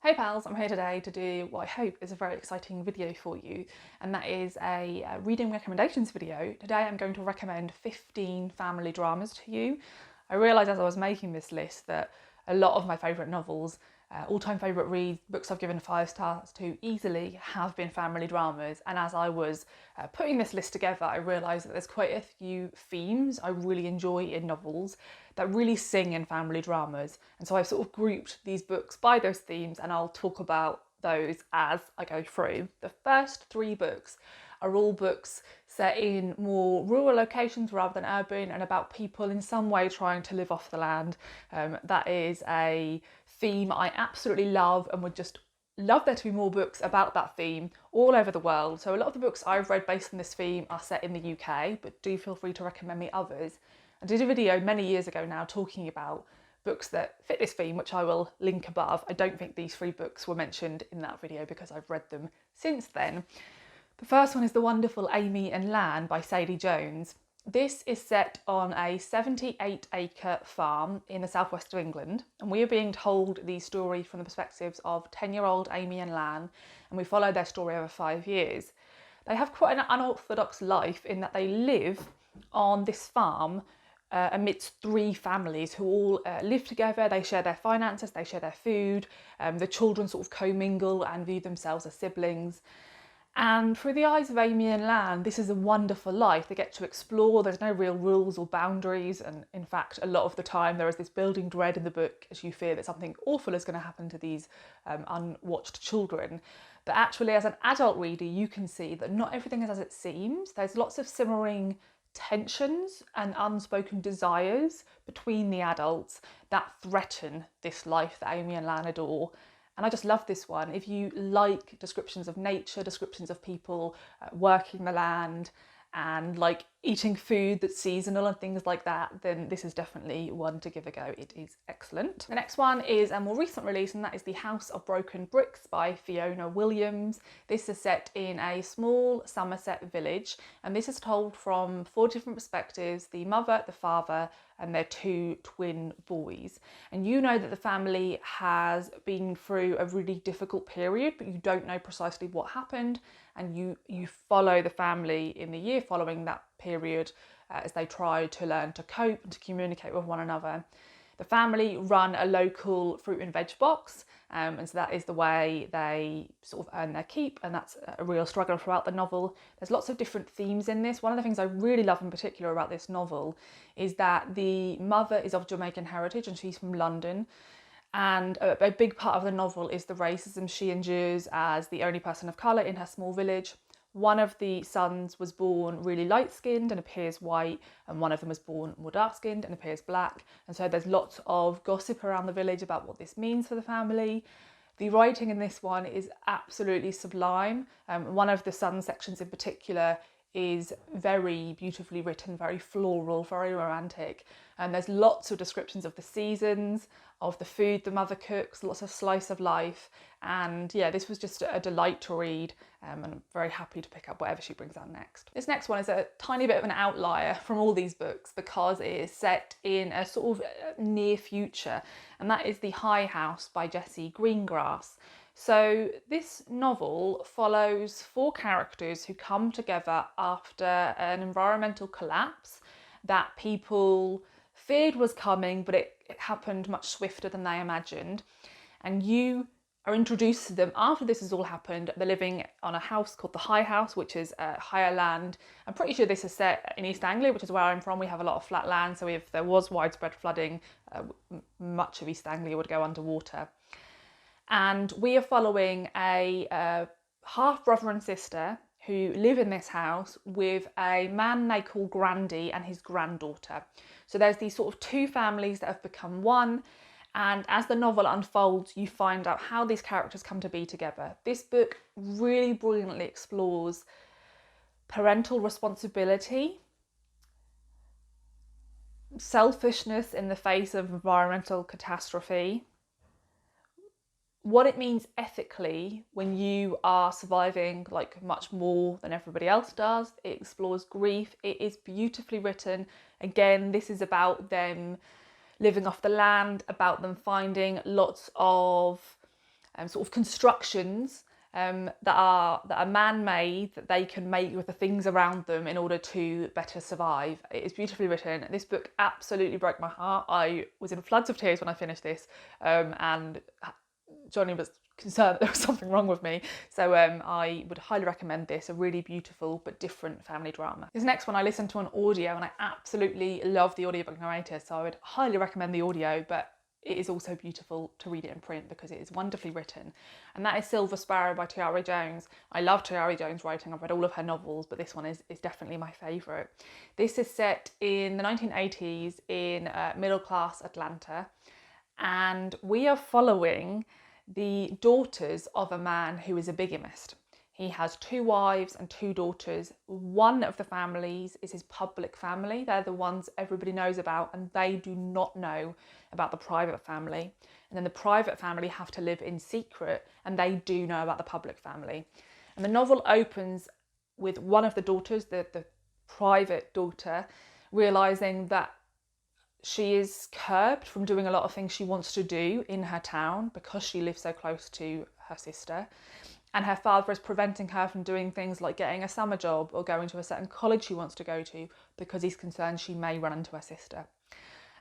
Hey pals, I'm here today to do what I hope is a very exciting video for you, and that is a reading recommendations video. Today I'm going to recommend 15 family dramas to you. I realised as I was making this list that a lot of my favourite novels, all-time favourite reads, books I've given 5 stars to easily have been family dramas, and as I was putting this list together I realised that there's quite a few themes I really enjoy in novels that really sing in family dramas, and so I've sort of grouped these books by those themes and I'll talk about those as I go through. The first 3 books are all books set in more rural locations rather than urban and about people in some way trying to live off the land. That is a theme I absolutely love and would just love there to be more books about that theme all over the world. So a lot of the books I've read based on this theme are set in the UK, but do feel free to recommend me others. I did a video many years ago now talking about books that fit this theme, which I will link above. I don't think these 3 books were mentioned in that video because I've read them since then. The first one is The Wonderful Amy and Lan by Sadie Jones. This is set on a 78-acre farm in the southwest of England, and we are being told the story from the perspectives of 10-year-old Amy and Lan, and we follow their story over 5 years. They have quite an unorthodox life in that they live on this farm amidst 3 families who all live together. They share their finances, they share their food, the children sort of commingle and view themselves as siblings. And through the eyes of Amy and Lan, this is a wonderful life. They get to explore, there's no real rules or boundaries, and in fact a lot of the time there is this building dread in the book as you fear that something awful is going to happen to these unwatched children. But actually as an adult reader you can see that not everything is as it seems. There's lots of simmering tensions and unspoken desires between the adults that threaten this life that Amy and Lan adore. And I just love this one. If you like descriptions of nature, descriptions of people working the land and like eating food that's seasonal and things like that, then this is definitely one to give a go. It is excellent. The next one is a more recent release, and that is The House of Broken Bricks by Fiona Williams. This is set in a small Somerset village, and this is told from 4 different perspectives: the mother, the father, and their 2 twin boys. And you know that the family has been through a really difficult period, but you don't know precisely what happened, and you follow the family in the year following that period as they try to learn to cope and to communicate with one another. The family run a local fruit and veg box, and so that is the way they sort of earn their keep, and that's a real struggle throughout the novel. There's lots of different themes in this. One of the things I really love in particular about this novel is that the mother is of Jamaican heritage and she's from London, and a big part of the novel is the racism she endures as the only person of colour in her small village. One of the sons was born really light-skinned and appears white, and one of them was born more dark-skinned and appears black. And so there's lots of gossip around the village about what this means for the family. The writing in this one is absolutely sublime. One of the sun sections in particular is very beautifully written, very floral, very romantic. And there's lots of descriptions of the seasons, of the food the mother cooks, lots of slice of life. And yeah, this was just a delight to read, and I'm very happy to pick up whatever she brings out next. This next one is a tiny bit of an outlier from all these books because it is set in a sort of near future, and that is The High House by Jessie Greengrass. So this novel follows 4 characters who come together after an environmental collapse that people feared was coming, but it happened much swifter than they imagined. And you are introduced to them after this has all happened. They're living on a house called the High House, which is higher land. I'm pretty sure this is set in East Anglia, which is where I'm from. We have a lot of flat land, so if there was widespread flooding, much of East Anglia would go underwater. And we are following a half brother and sister who live in this house with a man they call Grandy and his granddaughter. So there's these sort of 2 families that have become one, and as the novel unfolds you find out how these characters come to be together. This book really brilliantly explores parental responsibility, selfishness in the face of environmental catastrophe, what it means ethically when you are surviving like much more than everybody else does. It explores grief. It is beautifully written. Again, this is about them living off the land, about them finding lots of sort of constructions that are man-made, that they can make with the things around them in order to better survive. It is beautifully written. This book absolutely broke my heart. I was in floods of tears when I finished this, and Johnny was concerned that there was something wrong with me. So I would highly recommend this, a really beautiful but different family drama. This next one I listened to on audio, and I absolutely love the audiobook narrator, so I would highly recommend the audio, but it is also beautiful to read it in print because it is wonderfully written. And that is Silver Sparrow by Tayari Jones. I love Tayari Jones' writing. I've read all of her novels, but this one is definitely my favourite. This is set in the 1980s in middle-class Atlanta, and we are following the daughters of a man who is a bigamist. He has 2 wives and 2 daughters. One of the families is his public family. They're the ones everybody knows about, and they do not know about the private family. And then the private family have to live in secret, and they do know about the public family. And the novel opens with one of the daughters, the private daughter, realising that she is curbed from doing a lot of things she wants to do in her town because she lives so close to her sister. And her father is preventing her from doing things like getting a summer job or going to a certain college she wants to go to because he's concerned she may run into her sister.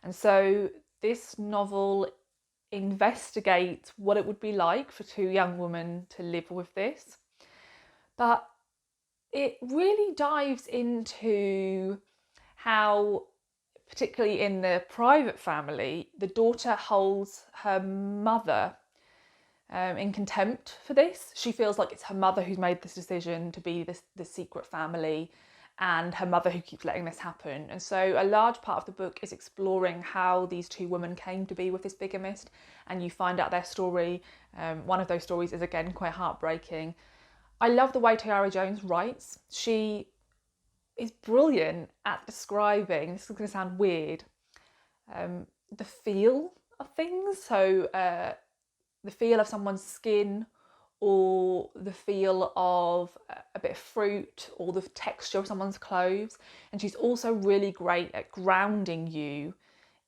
And so this novel investigates what it would be like for 2 young women to live with this. But it really dives into how, particularly in the private family, the daughter holds her mother in contempt for this. She feels like it's her mother who's made this decision to be this secret family, and her mother who keeps letting this happen. And so a large part of the book is exploring how these 2 women came to be with this bigamist, and you find out their story. One of those stories is again quite heartbreaking. I love the way Tayari Jones writes. She is brilliant at describing, this is going to sound weird, the feel of things. So the feel of someone's skin, or the feel of a bit of fruit, or the texture of someone's clothes. And she's also really great at grounding you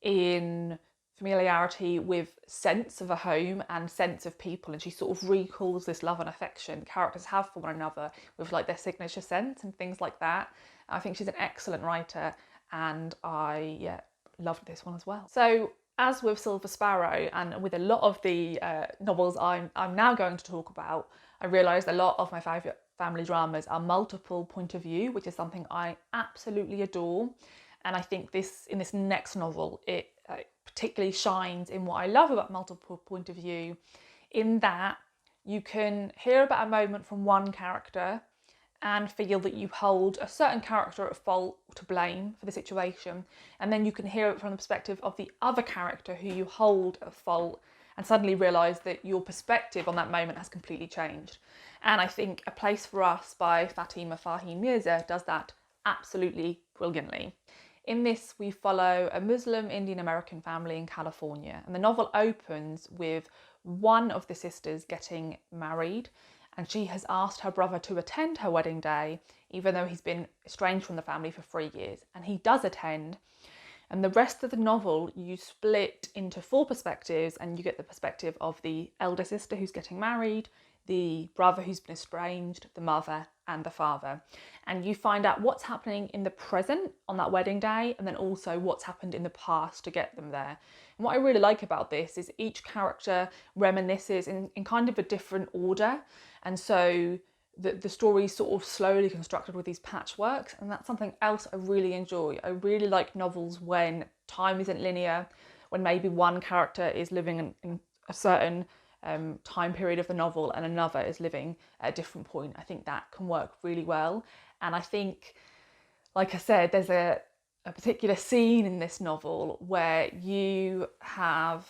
in familiarity with sense of a home and sense of people, and she sort of recalls this love and affection characters have for one another with like their signature scent and things like that. I think she's an excellent writer, and I loved this one as well. So as with Silver Sparrow and with a lot of the novels I'm now going to talk about, I realised a lot of my favourite family dramas are multiple point of view, which is something I absolutely adore. And I think in this next novel, it particularly shines in what I love about multiple point of view, in that you can hear about a moment from one character and feel that you hold a certain character at fault, to blame for the situation, and then you can hear it from the perspective of the other character who you hold at fault, and suddenly realise that your perspective on that moment has completely changed. And I think A Place for Us by Fatima Farheen Mirza does that absolutely brilliantly. In this, we follow a Muslim Indian American family in California, and the novel opens with one of the sisters getting married, and she has asked her brother to attend her wedding day, even though he's been estranged from the family for 3 years. And he does attend. And the rest of the novel, you split into 4 perspectives, and you get the perspective of the elder sister who's getting married, the brother who's been estranged, the mother, and the father. And you find out what's happening in the present on that wedding day, and then also what's happened in the past to get them there. And what I really like about this is each character reminisces in kind of a different order. And so the story is sort of slowly constructed with these patchworks, and that's something else I really enjoy. I really like novels when time isn't linear, when maybe one character is living in a certain time period of the novel and another is living at a different point. I think that can work really well. And I think, like I said, there's a particular scene in this novel where you have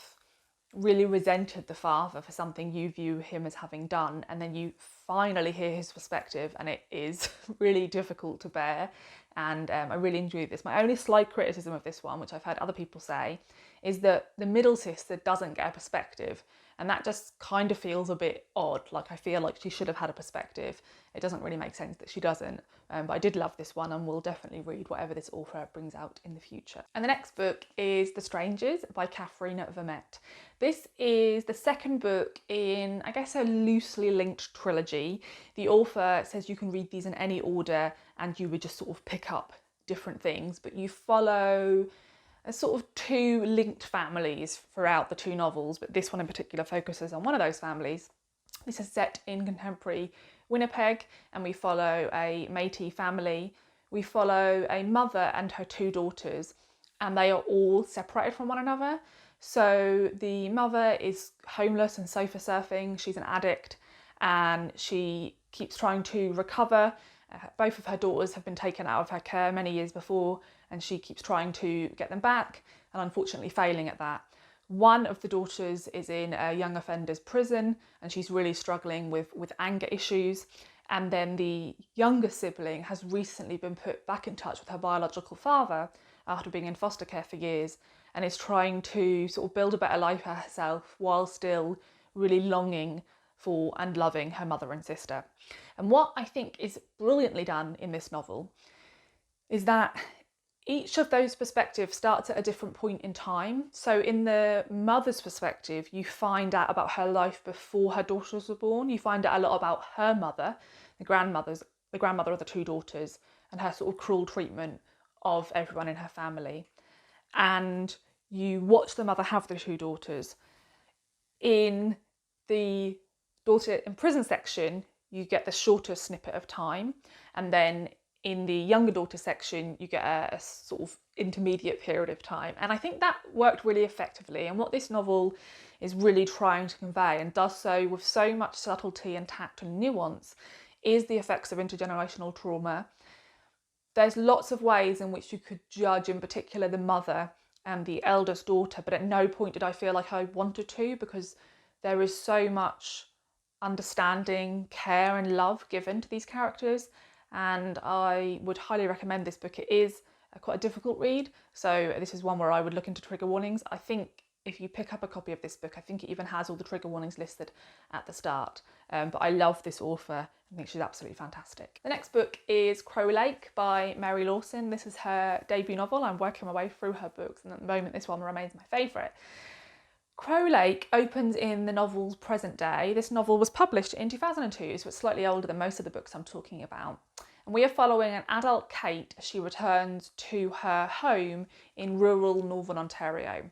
really resented the father for something you view him as having done, and then you finally hear his perspective, and it is really difficult to bear. And I really enjoyed this. My only slight criticism of this one, which I've heard other people say, is that the middle sister doesn't get a perspective. And that just kind of feels a bit odd. Like, I feel like she should have had a perspective. It doesn't really make sense that she doesn't. But I did love this one, and will definitely read whatever this author brings out in the future. And the next book is The Strangers by Catherine Vermette. This is the second book in, I guess, a loosely linked trilogy. The author says you can read these in any order and you would just sort of pick up different things, but you follow a sort of two linked families throughout the two novels, but this one in particular focuses on one of those families. This is set in contemporary Winnipeg, and we follow a Métis family. We follow a mother and her two daughters, and they are all separated from one another. So the mother is homeless and sofa surfing. She's an addict, and she keeps trying to recover. Both of her daughters have been taken out of her care many years before, and she keeps trying to get them back, and unfortunately failing at that. One of the daughters is in a young offenders prison, and she's really struggling with anger issues. And then the younger sibling has recently been put back in touch with her biological father after being in foster care for years, and is trying to sort of build a better life for herself while still really longing for and loving her mother and sister. And what I think is brilliantly done in this novel is that each of those perspectives starts at a different point in time. So in the mother's perspective, you find out about her life before her daughters were born. You find out a lot about her mother, the grandmother of the two daughters, and her sort of cruel treatment of everyone in her family. And you watch the mother have the two daughters. In the daughter in prison section, you get the shorter snippet of time, and then in the younger daughter section, you get a sort of intermediate period of time. And I think that worked really effectively. And what this novel is really trying to convey, and does so with so much subtlety and tact and nuance, is the effects of intergenerational trauma. There's lots of ways in which you could judge, in particular, the mother and the eldest daughter, but at no point did I feel like I wanted to, because there is so much understanding, care and love given to these characters. And I would highly recommend this book. It is quite a difficult read, so this is one where I would look into trigger warnings. I think if you pick up a copy of this book, I think it even has all the trigger warnings listed at the start. But I love this author. I think she's absolutely fantastic. The next book is Crow Lake by Mary Lawson. This is her debut novel. I'm working my way through her books, and at the moment this one remains my favourite. Crow Lake opens in the novel's present day. This novel was published in 2002, so it's slightly older than most of the books I'm talking about. And we are following an adult Kate as she returns to her home in rural Northern Ontario.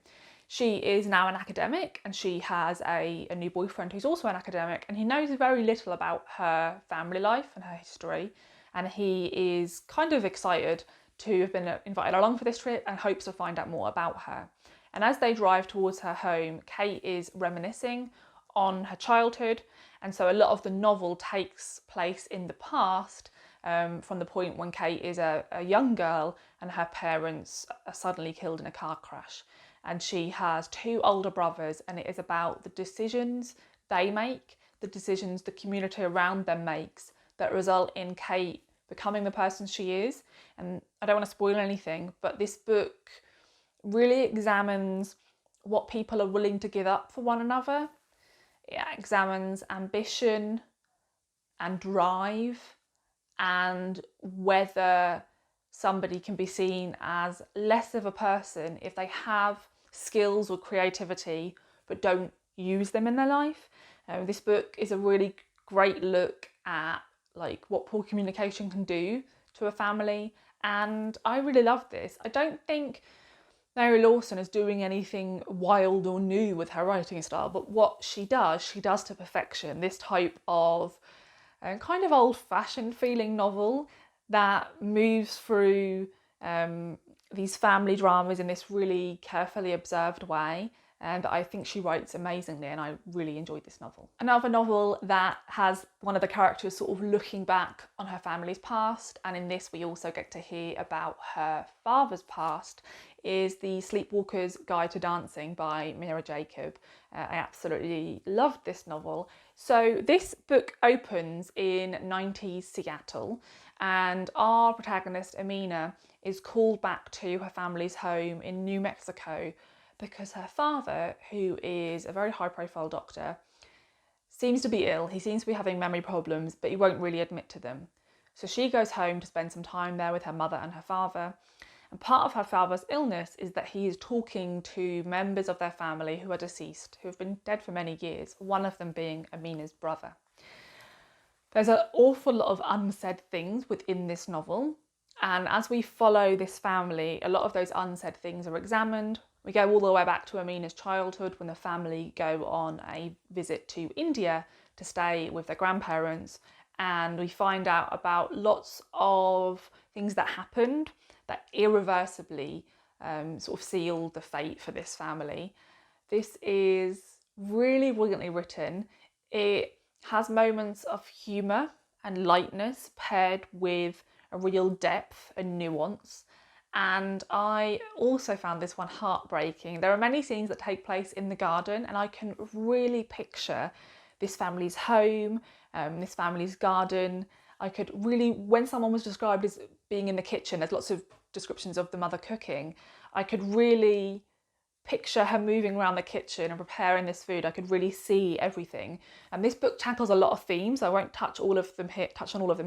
She is now an academic, and she has a new boyfriend who's also an academic, and he knows very little about her family life and her history, and he is kind of excited to have been invited along for this trip and hopes to find out more about her. And as they drive towards her home, Kate is reminiscing on her childhood, and so a lot of the novel takes place in the past, from the point when Kate is a young girl and her parents are suddenly killed in a car crash. And she has two older brothers, and it is about the decisions they make, the decisions the community around them makes, that result in Kate becoming the person she is. And I don't want to spoil anything, but this book really examines what people are willing to give up for one another. It examines ambition and drive, and whether somebody can be seen as less of a person if they have skills or creativity but don't use them in their life. This book is a really great look at what poor communication can do to a family, and I really love this. I don't think Mary Lawson is doing anything wild or new with her writing style, but what she does to perfection. This type of kind of old-fashioned feeling novel that moves through these family dramas in this really carefully observed way, and I think she writes amazingly, and I really enjoyed this novel. Another novel that has one of the characters sort of looking back on her family's past, and in this we also get to hear about her father's past, is the Sleepwalkers Guide to Dancing by Mira Jacob. I absolutely loved this novel. So this book opens in 90s Seattle, and our protagonist Amina is called back to her family's home in New Mexico because her father, who is a very high profile doctor, seems to be ill. He seems to be having memory problems, but he won't really admit to them. So she goes home to spend some time there with her mother and her father. And part of her father's illness is that he is talking to members of their family who are deceased, who have been dead for many years, one of them being Amina's brother. There's an awful lot of unsaid things within this novel. And as we follow this family, a lot of those unsaid things are examined. We go all the way back to Amina's childhood when the family go on a visit to India to stay with their grandparents. And we find out about lots of things that happened that irreversibly sort of sealed the fate for this family. This is really brilliantly written. It has moments of humour and lightness paired with a real depth and nuance. And I also found this one heartbreaking. There are many scenes that take place in the garden, and I can really picture this family's home, this family's garden. I could really, when someone was described as being in the kitchen, there's lots of descriptions of the mother cooking, I could really picture her moving around the kitchen and preparing this food. I could really see everything. And this book tackles a lot of themes. I won't touch on all of them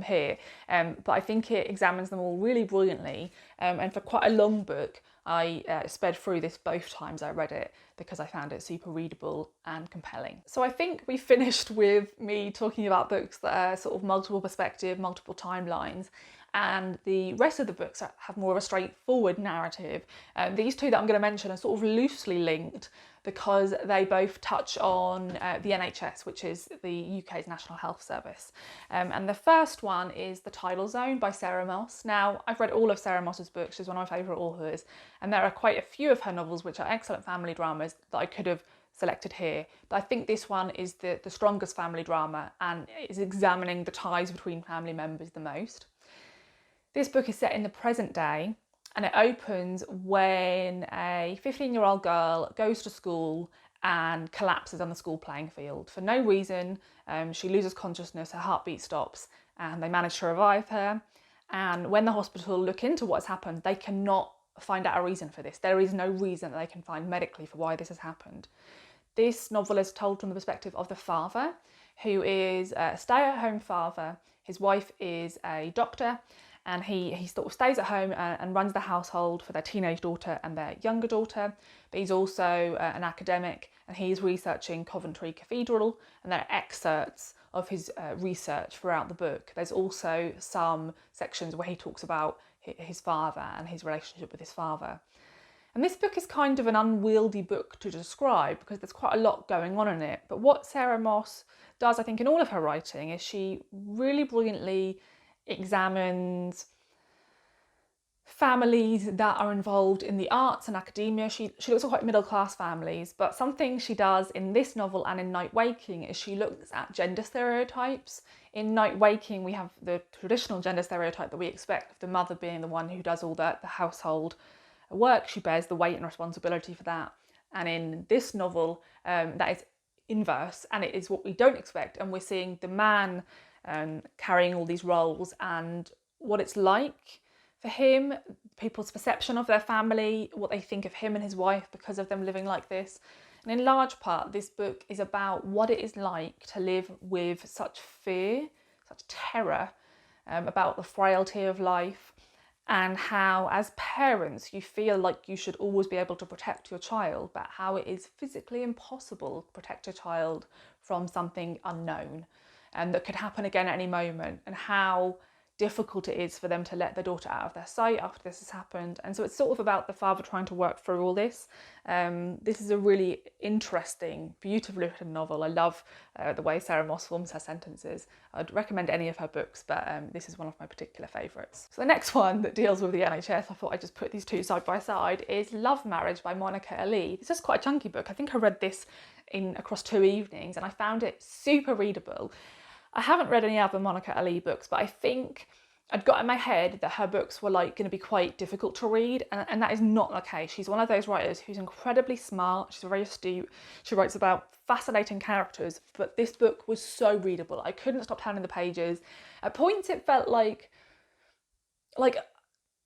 here, but I think it examines them all really brilliantly. And for quite a long book, I sped through this both times I read it because I found it super readable and compelling. So I think we finished with me talking about books that are sort of multiple perspective, multiple timelines. And the rest of the books have more of a straightforward narrative. These two that I'm going to mention are sort of loosely linked because they both touch on the NHS, which is the UK's National Health Service. And the first one is The Tithe Zone by Sarah Moss. Now, I've read all of Sarah Moss's books. She's one of my favourite authors, and there are quite a few of her novels which are excellent family dramas that I could have selected here. But I think this one is the strongest family drama and is examining the ties between family members the most. This book is set in the present day, and it opens when a 15-year-old girl goes to school and collapses on the school playing field. For no reason, she loses consciousness, her heartbeat stops, and they manage to revive her. And when the hospital look into what's happened, they cannot find out a reason for this. There is no reason that they can find medically for why this has happened. This novel is told from the perspective of the father, who is a stay-at-home father. His wife is a doctor, and he sort of stays at home and runs the household for their teenage daughter and their younger daughter. But he's also an academic, and he's researching Coventry Cathedral, and there are excerpts of his research throughout the book. There's also some sections where he talks about his father and his relationship with his father. And this book is kind of an unwieldy book to describe because there's quite a lot going on in it. But what Sarah Moss does, I think, in all of her writing is she really brilliantly examines families that are involved in the arts and academia. She looks at quite middle-class families, but something she does in this novel and in Night Waking is she looks at gender stereotypes. In Night Waking, we have the traditional gender stereotype that we expect of the mother being the one who does all the household work. She bears the weight and responsibility for that. And in this novel, that is inverse, and it is what we don't expect. And we're seeing the man carrying all these roles and what it's like for him, people's perception of their family, what they think of him and his wife because of them living like this. And in large part, this book is about what it is like to live with such fear, such terror about the frailty of life, and how as parents you feel like you should always be able to protect your child, but how it is physically impossible to protect your child from something unknown and that could happen again at any moment, and how difficult it is for them to let their daughter out of their sight after this has happened. And so it's sort of about the father trying to work through all this. This is a really interesting, beautifully written novel. I love the way Sarah Moss forms her sentences. I'd recommend any of her books, but this is one of my particular favourites. So the next one that deals with the NHS, I thought I'd just put these two side by side, is Love Marriage by Monica Ali. It's just quite a chunky book. I think I read this across 2 evenings and I found it super readable. I haven't read any other Monica Ali books, but I think I'd got in my head that her books were like going to be quite difficult to read, and that is not the case. She's one of those writers who's incredibly smart, she's very astute, she writes about fascinating characters, but this book was so readable. I couldn't stop turning the pages. At points it felt like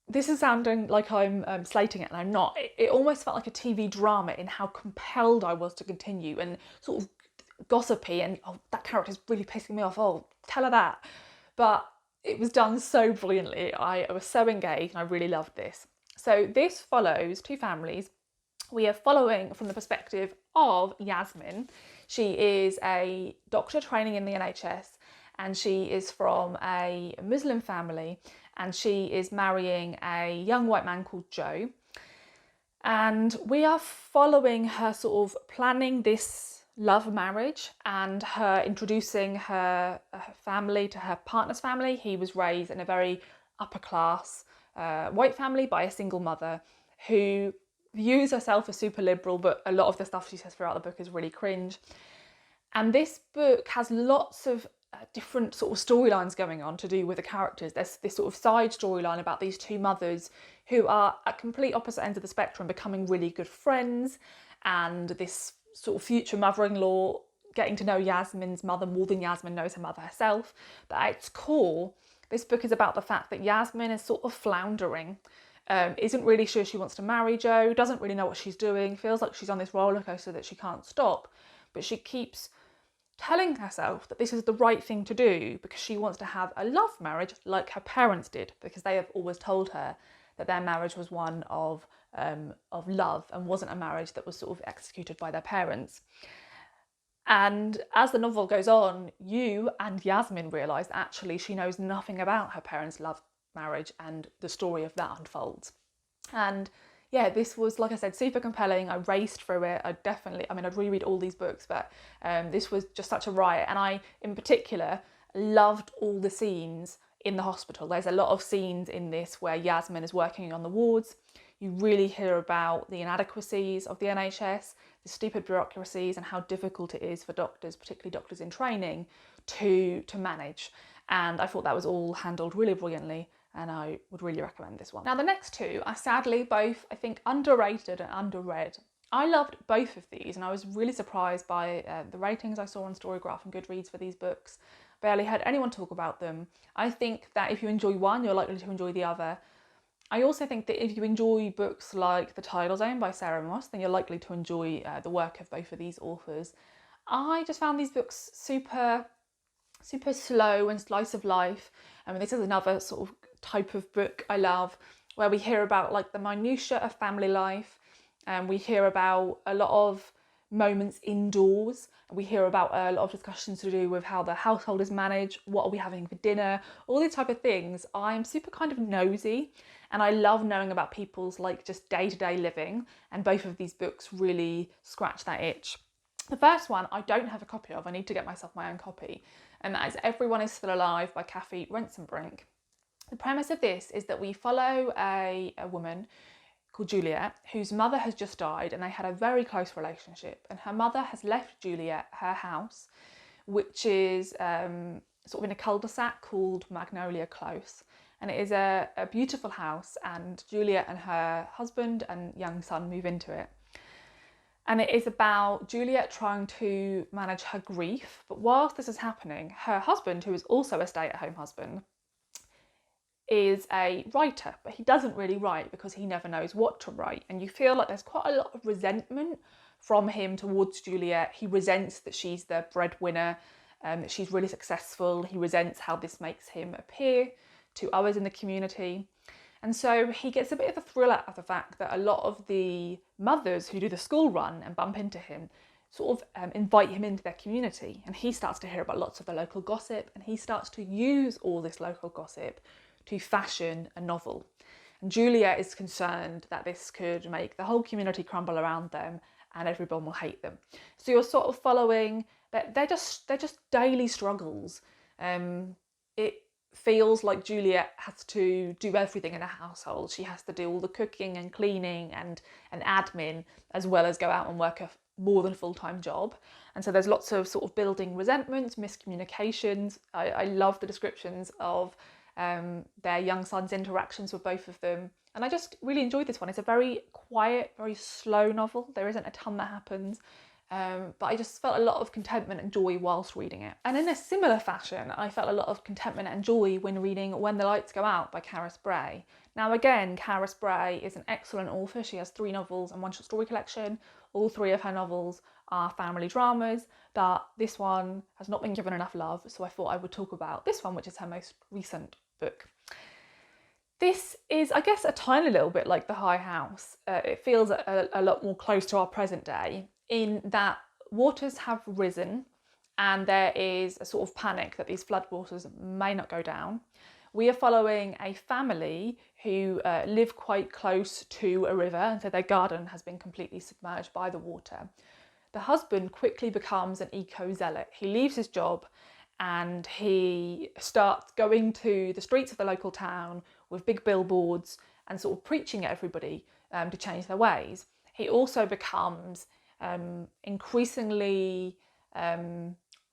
this is sounding like I'm slating it, and I'm not. It almost felt like a TV drama in how compelled I was to continue, and sort of gossipy, and oh, that character's really pissing me off, oh, tell her that. But it was done so brilliantly. I was so engaged and I really loved this. So this follows two families. We are following from the perspective of Yasmin. She is a doctor training in the NHS, and she is from a Muslim family, and she is marrying a young white man called Joe. And we are following her sort of planning this love marriage and her introducing her family to her partner's family. He was raised in a very upper class white family by a single mother who views herself as super liberal, but a lot of the stuff she says throughout the book is really cringe. And this book has lots of different sort of storylines going on to do with the characters. There's this sort of side storyline about these two mothers who are at complete opposite ends of the spectrum becoming really good friends, and this sort of future mother-in-law getting to know Yasmin's mother more than Yasmin knows her mother herself. But at its core, this book is about the fact that Yasmin is sort of floundering, isn't really sure she wants to marry Joe, doesn't really know what she's doing, feels like she's on this roller coaster that she can't stop, but she keeps telling herself that this is the right thing to do because she wants to have a love marriage like her parents did, because they have always told her that their marriage was one of love and wasn't a marriage that was sort of executed by their parents. And as the novel goes on, you and Yasmin realise that actually she knows nothing about her parents' love marriage, and the story of that unfolds. And yeah, this was, like I said, super compelling. I raced through it. I'd reread all these books, but this was just such a riot. And I, in particular, loved all the scenes in the hospital. There's a lot of scenes in this where Yasmin is working on the wards. You really hear about the inadequacies of the NHS, the stupid bureaucracies, and how difficult it is for doctors, particularly doctors in training, to manage. And I thought that was all handled really brilliantly, and I would really recommend this one. Now, the next two are sadly both, I think, underrated and underread. I loved both of these, and I was really surprised by the ratings I saw on Storygraph and Goodreads for these books. Barely heard anyone talk about them. I think that if you enjoy one, you're likely to enjoy the other. I also think that if you enjoy books like The Tithe Zone by Sarah Moss, then you're likely to enjoy the work of both of these authors. I just found these books super slow and slice of life. I mean, this is another sort of type of book I love, where we hear about like the minutiae of family life, and we hear about a lot of moments indoors. We hear about a lot of discussions to do with how the household is managed, what are we having for dinner, all these type of things. I'm super kind of nosy, and I love knowing about people's like just day-to-day living, and both of these books really scratch that itch. The first one I don't have a copy of. I need to get myself my own copy, and that is Everyone is Still Alive by Kathy Rensenbrink. The premise of this is that we follow a woman called Juliet, whose mother has just died, and they had a very close relationship. And her mother has left Juliet her house, which is sort of in a cul-de-sac called Magnolia Close. And it is a beautiful house, and Juliet and her husband and young son move into it. And it is about Juliet trying to manage her grief. But whilst this is happening, her husband, who is also a stay-at-home husband, is a writer, but he doesn't really write because he never knows what to write. And you feel like there's quite a lot of resentment from him towards Juliet. He resents that she's the breadwinner, that she's really successful. He resents how this makes him appear to others in the community. And so he gets a bit of a thrill out of the fact that a lot of the mothers who do the school run and bump into him sort of invite him into their community. And he starts to hear about lots of the local gossip, and he starts to use all this local gossip to fashion a novel. And Juliet is concerned that this could make the whole community crumble around them and everyone will hate them. So you're sort of following that they're just daily struggles. It feels like Juliet has to do everything in a household. She has to do all the cooking and cleaning and admin, as well as go out and work a more than full-time job. And so there's lots of sort of building resentments, miscommunications. I love the descriptions of their young son's interactions with both of them. And I just really enjoyed this one. It's a very quiet, very slow novel. There isn't a ton that happens. but I just felt a lot of contentment and joy whilst reading it. And in a similar fashion, I felt a lot of contentment and joy when reading When the Lights Go Out by Cara Spray. Now again, Cara Spray is an excellent author. She has 3 novels and 1 short story collection. All 3 of her novels are family dramas, but this one has not been given enough love, so I thought I would talk about this one, which is her most recent book. This is, I guess, a tiny little bit like The High House. It feels a lot more close to our present day in that waters have risen and there is a sort of panic that these floodwaters may not go down. We are following a family who live quite close to a river, and so their garden has been completely submerged by the water. The husband quickly becomes an eco-zealot. He leaves his job and he starts going to the streets of the local town with big billboards and sort of preaching at everybody to change their ways. He also becomes increasingly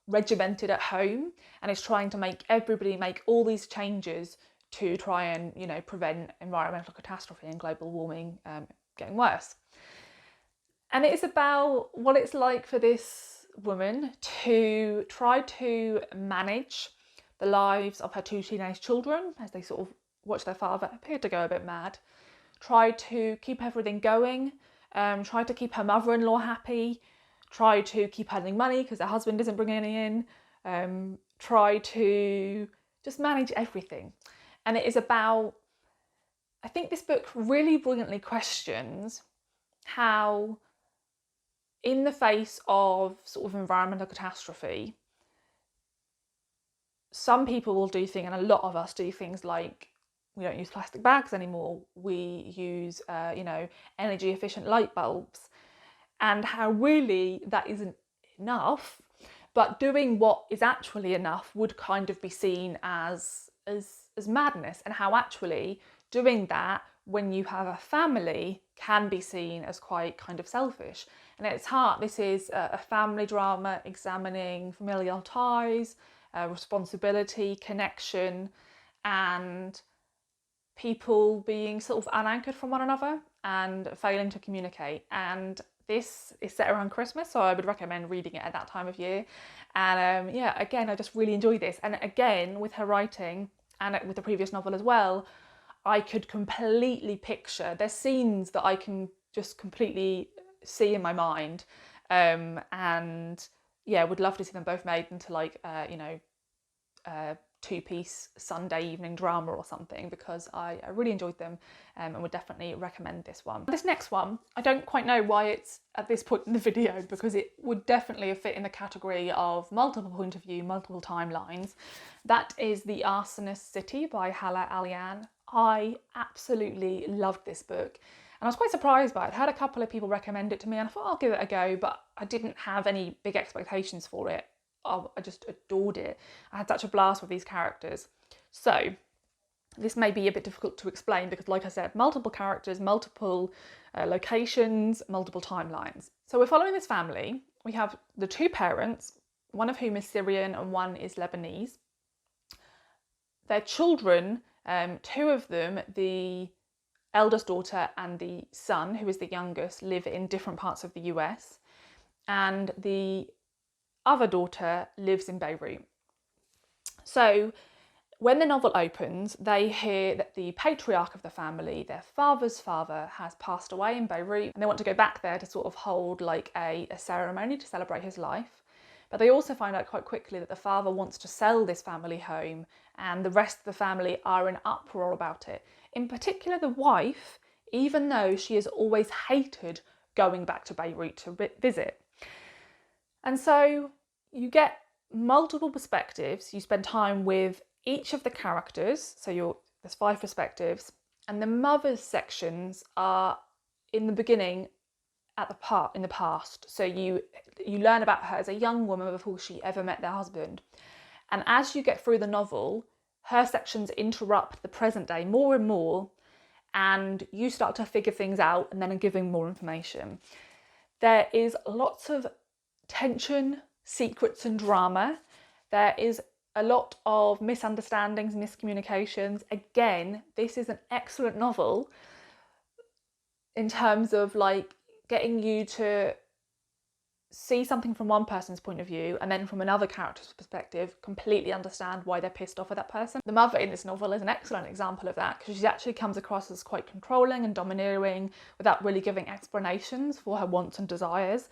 regimented at home and is trying to make everybody make all these changes to try and, you know, prevent environmental catastrophe and global warming getting worse. And it is about what it's like for this woman to try to manage the lives of her 2 teenage children as they sort of watch their father appear to go a bit mad, try to keep everything going, try to keep her mother-in-law happy, try to keep earning money because her husband isn't bringing any in, try to just manage everything. And it is about, I think this book really brilliantly questions how, in the face of sort of environmental catastrophe, some people will do things, and a lot of us do things like we don't use plastic bags anymore, we use energy efficient light bulbs, and how really that isn't enough, but doing what is actually enough would kind of be seen as madness, and how actually doing that when you have a family can be seen as quite kind of selfish. And at its heart, this is a family drama examining familial ties, responsibility, connection, and people being sort of unanchored from one another and failing to communicate. And this is set around Christmas, so I would recommend reading it at that time of year. And again, I just really enjoy this. And again, with her writing and with the previous novel as well, I could completely picture, there's scenes that I can just completely see in my mind, and yeah, would love to see them both made into like a 2-piece Sunday evening drama or something, because I really enjoyed them, and would definitely recommend this one. This next one, I don't quite know why it's at this point in the video, because it would definitely fit in the category of multiple point of view, multiple timelines. That is The Arsonist City by Hala Alian. I absolutely loved this book and I was quite surprised by it. I had a couple of people recommend it to me and I thought I'll give it a go, but I didn't have any big expectations for it. I just adored it. I had such a blast with these characters. So this may be a bit difficult to explain because, like I said, multiple characters, multiple locations, multiple timelines. So we're following this family. We have the 2 parents, one of whom is Syrian and one is Lebanese. Their children, 2 of them, the eldest daughter and the son, who is the youngest, live in different parts of the US, and the other daughter lives in Beirut. So when the novel opens, they hear that the patriarch of the family, their father's father, has passed away in Beirut, and they want to go back there to sort of hold like a ceremony to celebrate his life. But they also find out quite quickly that the father wants to sell this family home, and the rest of the family are in uproar about it. In particular, the wife, even though she has always hated going back to Beirut to visit. And so you get multiple perspectives. You spend time with each of the characters. So there's 5 perspectives, and the mother's sections are in the beginning in the past. So you learn about her as a young woman before she ever met their husband. And as you get through the novel, her sections interrupt the present day more and more, and you start to figure things out and then are giving more information. There is lots of tension, secrets and drama. There is a lot of misunderstandings, miscommunications. Again, this is an excellent novel in terms of like getting you to see something from one person's point of view and then from another character's perspective completely understand why they're pissed off at that person. The mother in this novel is an excellent example of that, because she actually comes across as quite controlling and domineering without really giving explanations for her wants and desires.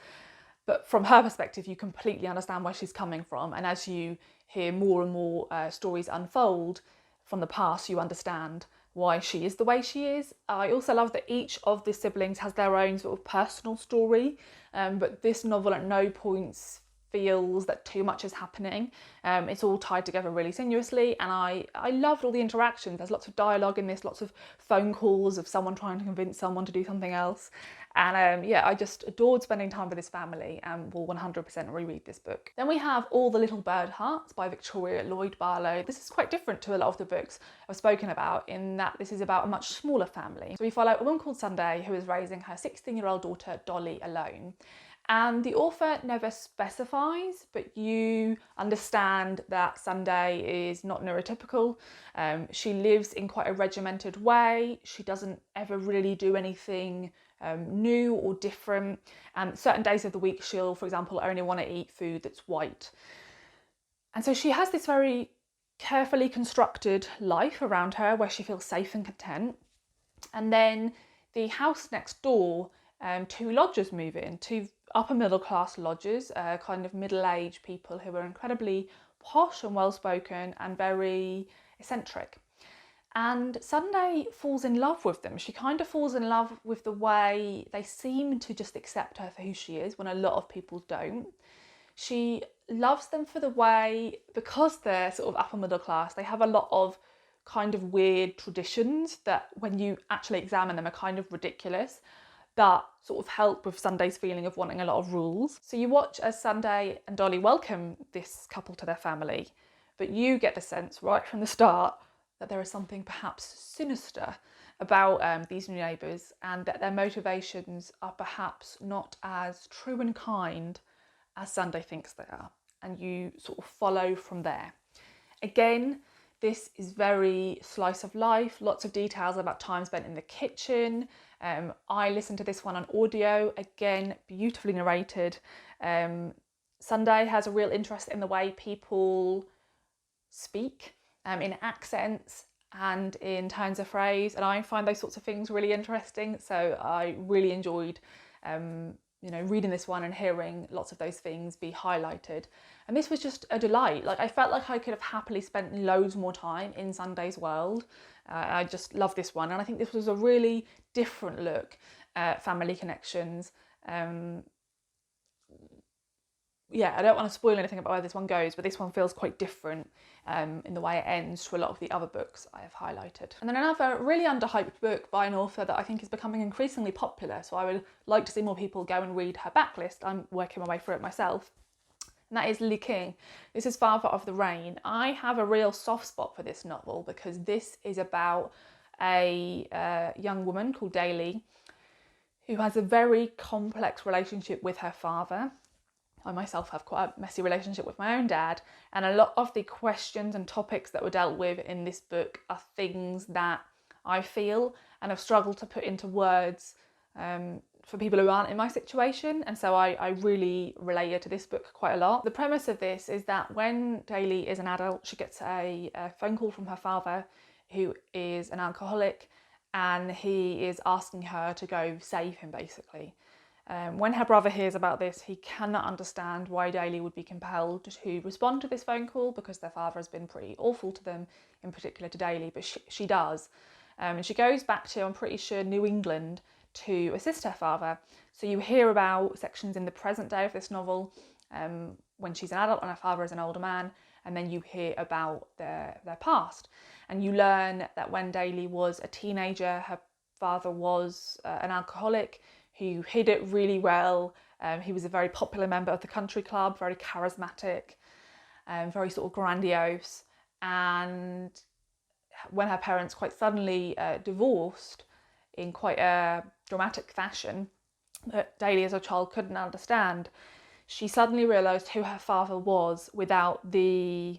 But from her perspective, you completely understand where she's coming from, and as you hear more and more stories unfold from the past, you understand why she is the way she is. I also love that each of the siblings has their own sort of personal story, but this novel at no points feels that too much is happening. It's all tied together really sinuously, and I loved all the interactions. There's lots of dialogue in this, lots of phone calls of someone trying to convince someone to do something else. And yeah, I just adored spending time with this family and will 100% reread this book. Then we have All the Little Bird Hearts by Victoria Lloyd Barlow. This is quite different to a lot of the books I've spoken about, in that this is about a much smaller family. So we follow a woman called Sunday who is raising her 16-year-old daughter Dolly alone. And the author never specifies, but you understand that Sunday is not neurotypical. She lives in quite a regimented way. She doesn't ever really do anything new or different. And certain days of the week she'll, for example, only want to eat food that's white. And so she has this very carefully constructed life around her where she feels safe and content. And then the house next door, two lodgers move in, two upper middle class lodgers, kind of middle-aged people who are incredibly posh and well-spoken and very eccentric. And Sunday falls in love with them. She kind of falls in love with the way they seem to just accept her for who she is when a lot of people don't. She loves them for the way, because they're sort of upper middle class, they have a lot of kind of weird traditions that when you actually examine them are kind of ridiculous, that sort of help with Sunday's feeling of wanting a lot of rules. So you watch as Sunday and Dolly welcome this couple to their family, but you get the sense right from the start that there is something perhaps sinister about these new neighbours, and that their motivations are perhaps not as true and kind as Sunday thinks they are. And you sort of follow from there. Again, this is very slice of life, lots of details about time spent in the kitchen. I listened to this one on audio, again, beautifully narrated. Sunday has a real interest in the way people speak, in accents and in turns of phrase, and I find those sorts of things really interesting. So I really enjoyed reading this one and hearing lots of those things be highlighted. And this was just a delight. Like, I felt like I could have happily spent loads more time in Sunday's world. I just love this one, and I think this was a really different look at family connections. Yeah, I don't want to spoil anything about where this one goes, but this one feels quite different in the way it ends to a lot of the other books I have highlighted. And then another really underhyped book by an author that I think is becoming increasingly popular, so I would like to see more people go and read her backlist. I'm working my way through it myself. And that is Li King. This is Father of the Rain. I have a real soft spot for this novel because this is about a young woman called Daly who has a very complex relationship with her father. I myself have quite a messy relationship with my own dad, and a lot of the questions and topics that were dealt with in this book are things that I feel and have struggled to put into words for people who aren't in my situation, and so I really related to this book quite a lot. The premise of this is that when Daly is an adult, she gets a phone call from her father, who is an alcoholic, and he is asking her to go save him, basically. When her brother hears about this, he cannot understand why Daly would be compelled to respond to this phone call, because their father has been pretty awful to them, in particular to Daly, but she does. And she goes back to, I'm pretty sure, New England to assist her father. So you hear about sections in the present day of this novel when she's an adult and her father is an older man, and then you hear about their past. And you learn that when Daly was a teenager, her father was an alcoholic who hid it really well. He was a very popular member of the country club, very charismatic, very sort of grandiose. And when her parents quite suddenly divorced in quite a dramatic fashion that Daly as a child couldn't understand, she suddenly realised who her father was without her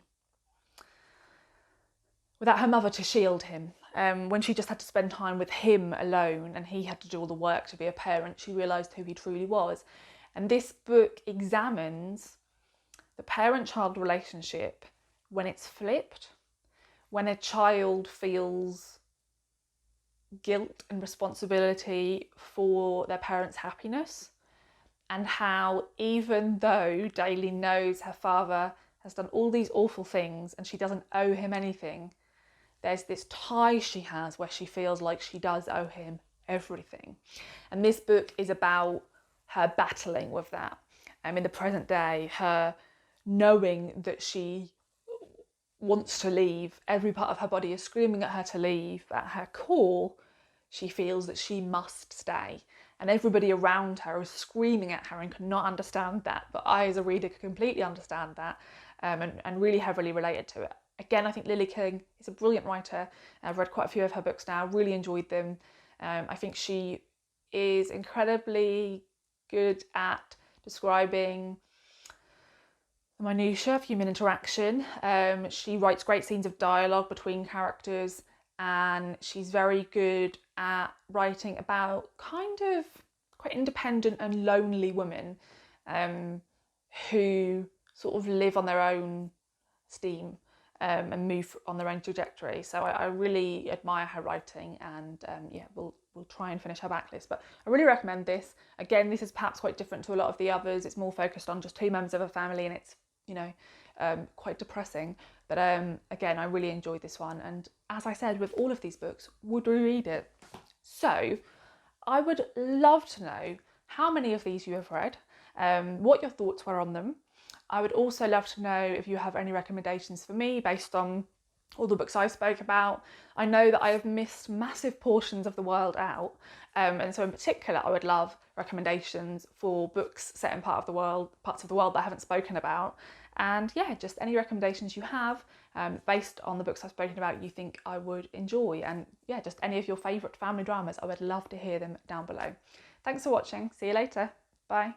mother to shield him. When she just had to spend time with him alone and he had to do all the work to be a parent, she realised who he truly was. And this book examines the parent-child relationship when it's flipped, when a child feels guilt and responsibility for their parents' happiness, and how even though Daly knows her father has done all these awful things and she doesn't owe him anything, there's this tie she has where she feels like she does owe him everything. And this book is about her battling with that. In the present day, her knowing that she wants to leave, every part of her body is screaming at her to leave. At her core, she feels that she must stay. And everybody around her is screaming at her and cannot understand that. But I, as a reader, can completely understand that and really heavily related to it. Again, I think Lily King is a brilliant writer. I've read quite a few of her books now, really enjoyed them. I think she is incredibly good at describing the minutiae of human interaction. She writes great scenes of dialogue between characters, and she's very good at writing about kind of quite independent and lonely women who sort of live on their own steam and move on their own trajectory. So I really admire her writing, and we'll try and finish her backlist. But I really recommend this. Again, this is perhaps quite different to a lot of the others. It's more focused on just two members of a family, and it's quite depressing. But again, I really enjoyed this one. And as I said, with all of these books, would reread it. So I would love to know how many of these you have read, what your thoughts were on them. I would also love to know if you have any recommendations for me based on all the books I spoke about. I know that I have missed massive portions of the world out, and so in particular I would love recommendations for books set in parts of the world that I haven't spoken about. And yeah, just any recommendations you have based on the books I've spoken about you think I would enjoy, and yeah, just any of your favourite family dramas, I would love to hear them down below. Thanks for watching, see you later, bye.